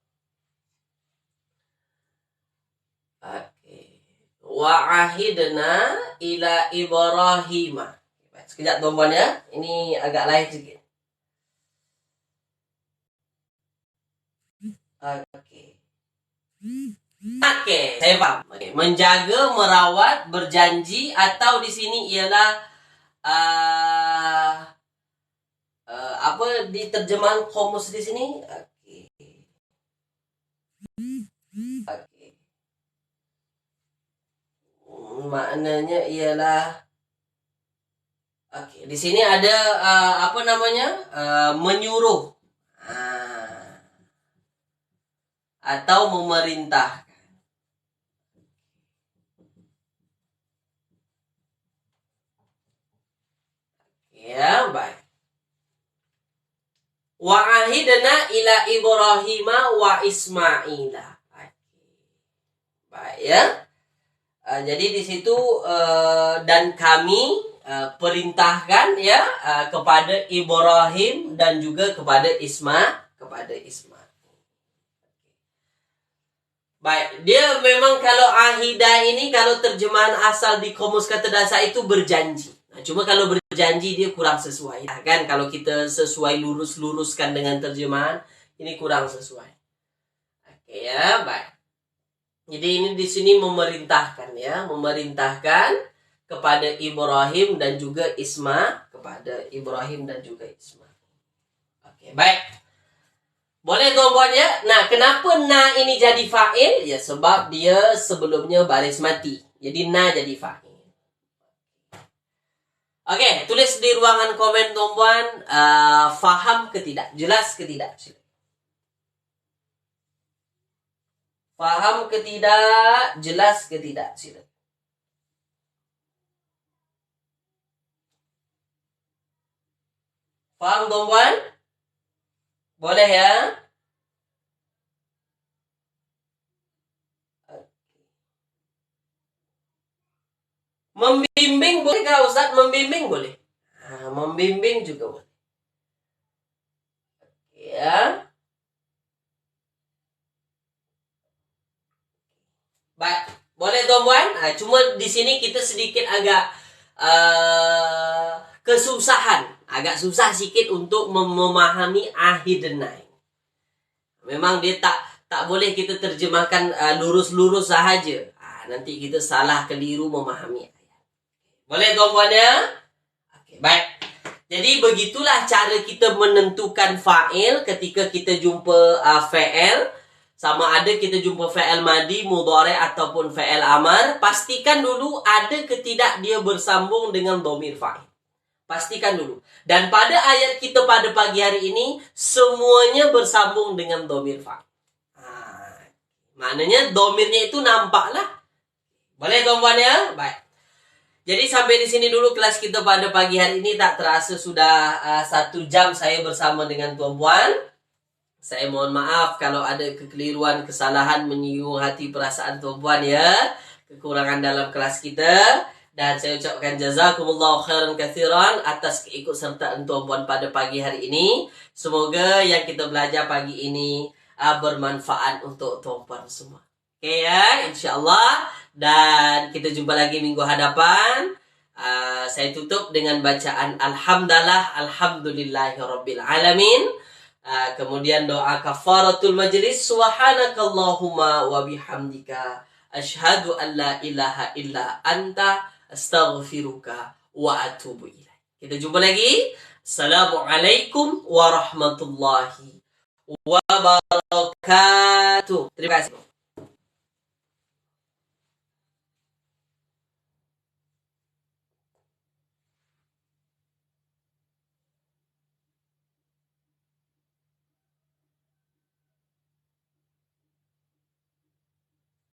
Okey. Wa'ahidna ila Ibrahim. Baik, sekejap tuan-puan ya. Ini agak lain sikit. Okey. Okey, saya faham. Okay. Menjaga, merawat, berjanji, atau di sini ialah apa di terjemahan kamus di sini? Okey. Okey. Maknanya ialah okey, di sini ada apa namanya? Menyuruh. Atau memerintah. Ya, baik. Wa'ahidna ila Ibrahim wa Ismaila. Baik ya. Jadi di situ dan kami perintahkan ya kepada Ibrahim dan juga kepada Ismail. Baik, dia memang kalau ahida ini kalau terjemahan asal di kamus kata dasar itu berjanji. Cuma kalau berjanji dia kurang sesuai. Kan kalau kita sesuai luruskan dengan terjemahan, ini kurang sesuai. Oke ya, baik. Jadi ini di sini memerintahkan ya, memerintahkan kepada Ibrahim dan juga Ismail, Oke, baik. Boleh tuan-puan ya? Nah, kenapa na ini jadi fa'il? Ya sebab dia sebelumnya baris mati. Jadi na jadi fa'il. Oke, tulis di ruangan komen tuan-puan, faham ke tidak? Jelas ke tidak? Faham ke tidak? Jelas ke tidak? Sila. Faham tuan-tuan? Boleh ya? Membimbing boleh nggak Ustaz? Membimbing boleh. Membimbing juga boleh. Ya. Baik, boleh tuan-tuan? Cuma di sini kita sedikit agak kesusahan, agak susah sedikit untuk memahami ahidnai. Memang dia tak boleh kita terjemahkan lurus-lurus sahaja. Nanti kita salah keliru memahami. Boleh tuan-tuan ya? Okey, baik. Jadi begitulah cara kita menentukan fa'il ketika kita jumpa fa'il. Sama ada kita jumpa fa'il madi, mudhari' ataupun fa'il amar. Pastikan dulu ada ke tidak dia bersambung dengan dhamir fa'il. Pastikan dulu. Dan pada ayat kita pada pagi hari ini, semuanya bersambung dengan dhamir fa'il. Maknanya dhamirnya itu nampaklah. Boleh tuan-tuan ya? Baik. Jadi sampai di sini dulu kelas kita pada pagi hari ini. Tak terasa sudah 1 jam saya bersama dengan tuan-tuan. Saya mohon maaf kalau ada kekeliruan, kesalahan, menyinggung hati perasaan tuan-tuan ya. Kekurangan dalam kelas kita. Dan saya ucapkan jazakumullahu khairan katsiran atas keikutsertaan tuan-tuan pada pagi hari ini. Semoga yang kita belajar pagi ini bermanfaat untuk tuan-tuan semua. Oke ya, insyaAllah. Dan kita jumpa lagi minggu hadapan. Saya tutup dengan bacaan Alhamdulillahirrabbilalamin. Kemudian doa kafaratul majlis. Subhanakallahumma wa bihamdika asyhadu an la ilaha illa anta astaghfiruka wa atubu ilaik. Kita jumpa lagi. Assalamualaikum warahmatullahi wabarakatuh. Terima kasih.